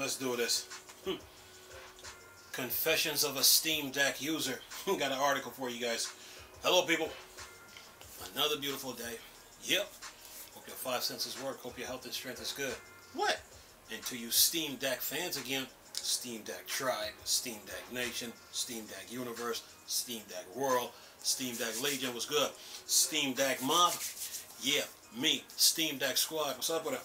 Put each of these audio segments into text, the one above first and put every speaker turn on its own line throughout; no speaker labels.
Let's do this. Confessions of a Steam Deck user. Got an article for you guys. Hello, people. Another beautiful day. Yep. Hope your 5 senses work. Hope your health and strength is good. What? And to you Steam Deck fans again, Steam Deck Tribe, Steam Deck Nation, Steam Deck Universe, Steam Deck World, Steam Deck Legion, what's good? Steam Deck Mob, yeah, me, Steam Deck Squad, what's up with it?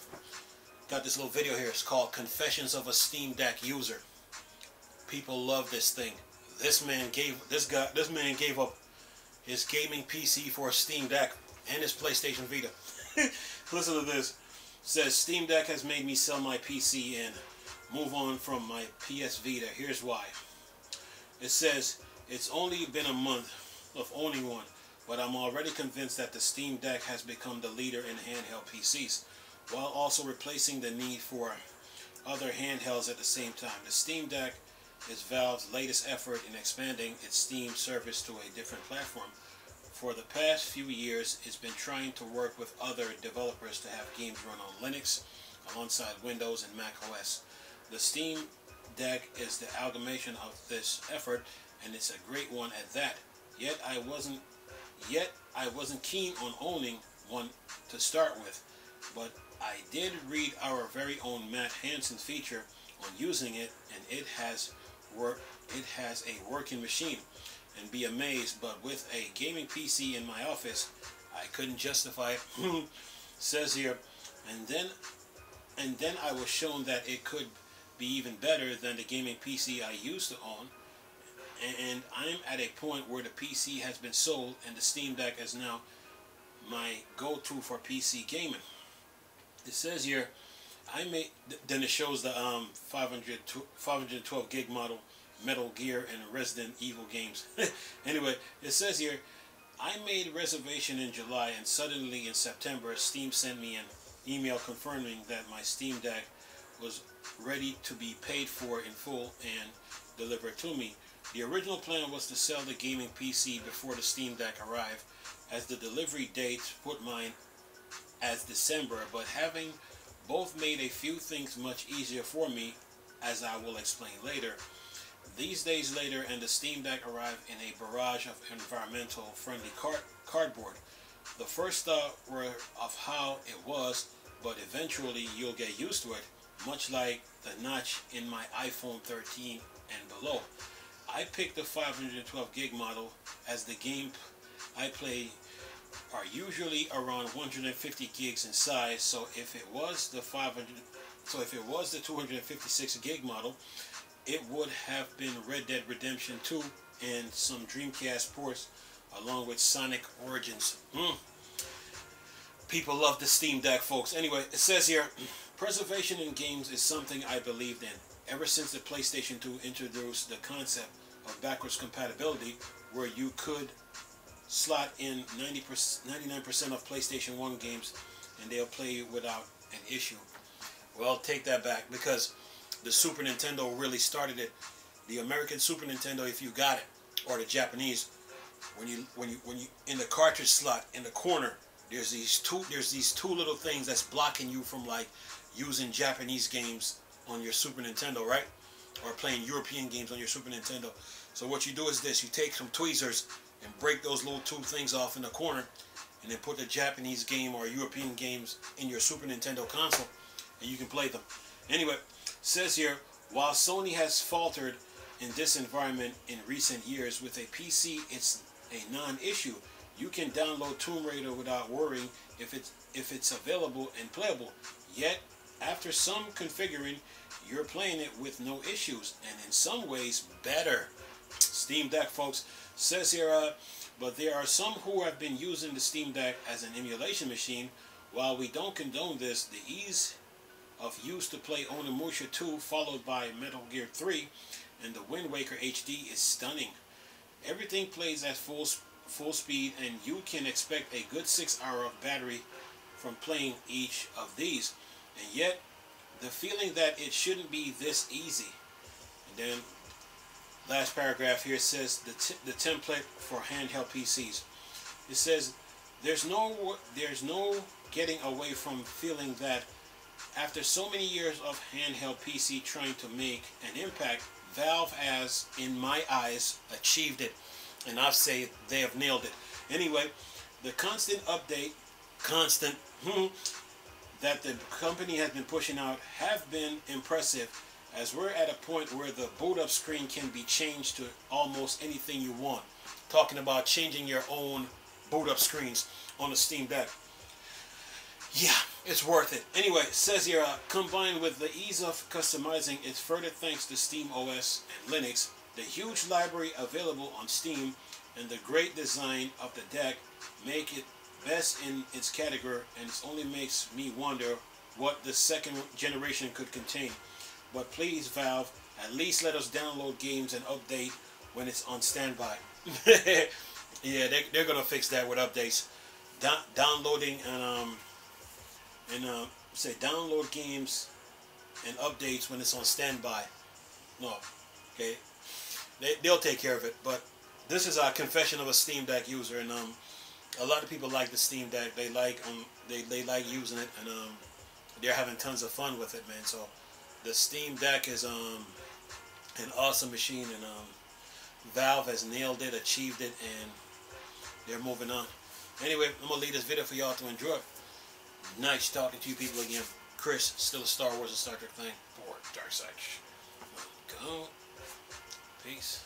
Got this little video here, it's called Confessions of a Steam Deck User. People love this thing. This man gave up his gaming PC for a Steam Deck and his PlayStation Vita. Listen to this. It says, Steam Deck has made me sell my PC and move on from my PS Vita. Here's why. It says, it's only been a month of owning one, but I'm already convinced that the Steam Deck has become the leader in handheld PCs, while also replacing the need for other handhelds at the same time. The Steam Deck is Valve's latest effort in expanding its Steam service to a different platform. For the past few years, it's been trying to work with other developers to have games run on Linux alongside Windows and Mac OS. The Steam Deck is the amalgamation of this effort, and it's a great one at that. Yet I wasn't keen on owning one to start with, but I did read our very own Matt Hansen feature on using it, and it has a working machine, and be amazed. But with a gaming PC in my office, I couldn't justify it. Says here, and then I was shown that it could be even better than the gaming PC I used to own, and I'm at a point where the PC has been sold and the Steam Deck is now my go-to for PC gaming. It says here, then it shows the 512 gig model, Metal Gear and Resident Evil games. Anyway, it says here, I made reservation in July, and suddenly in September, Steam sent me an email confirming that my Steam Deck was ready to be paid for in full and delivered to me. The original plan was to sell the gaming PC before the Steam Deck arrived, as the delivery date put mine as December, but having both made a few things much easier for me, as I will explain later. These days later, and the Steam Deck arrived in a barrage of environmental friendly cardboard. The first thought were of how it was, but eventually you'll get used to it, much like the notch in my iPhone 13 and below. I picked the 512 gig model, as the game I play are usually around 150 gigs in size. So if it was the 256 gig model, it would have been Red Dead Redemption 2 and some Dreamcast ports, along with Sonic Origins. People love the Steam Deck, folks. Anyway, it says here, preservation in games is something I believed in ever since the PlayStation 2 introduced the concept of backwards compatibility, where you could slot in 99% of PlayStation 1 games and they'll play without an issue. Well, take that back, because the Super Nintendo really started it. The American Super Nintendo, if you got it, or the Japanese, when you in the cartridge slot in the corner, there's these two little things that's blocking you from like using Japanese games on your Super Nintendo, right? Or playing European games on your Super Nintendo. So what you do is this: you take some tweezers and break those little two things off in the corner, and then put the Japanese game or European games in your Super Nintendo console, and you can play them. Anyway, says here, while Sony has faltered in this environment in recent years, with a PC it's a non-issue. You can download Tomb Raider without worrying if it's available and playable. Yet, after some configuring, you're playing it with no issues, and in some ways better. Steam Deck, folks. Says here, but there are some who have been using the Steam Deck as an emulation machine. While we don't condone this, the ease of use to play Onimusha 2 followed by Metal Gear 3 and the Wind Waker HD is stunning. Everything plays at full speed, and you can expect a good 6 hours of battery from playing each of these. And yet, the feeling that it shouldn't be this easy. And then, last paragraph here says the template for handheld PCs. It says there's no getting away from feeling that After so many years of handheld PC trying to make an impact, Valve has, in my eyes, achieved it. And I say they have nailed it. Anyway, the constant update, that the company has been pushing out have been impressive, as we're at a point where the boot up screen can be changed to almost anything you want. Talking about changing your own boot up screens on the Steam Deck. Yeah, it's worth it. Anyway, it says here, combined with the ease of customizing, it's further thanks to Steam OS and Linux, the huge library available on Steam, and the great design of the deck make it best in its category, and it only makes me wonder what the second generation could contain. But please, Valve, at least let us download games and update when it's on standby. Yeah, they're gonna fix that with updates. Downloading and say download games and updates when it's on standby. No, okay, they'll take care of it. But this is a confession of a Steam Deck user, and a lot of people like the Steam Deck. They like they like using it, and they're having tons of fun with it, man. So the Steam Deck is an awesome machine, and Valve has nailed it, achieved it, and they're moving on. Anyway, I'm gonna leave this video for y'all to enjoy. Nice talking to you people again. Chris, still a Star Wars and Star Trek thing for Dark Side. Go. Peace.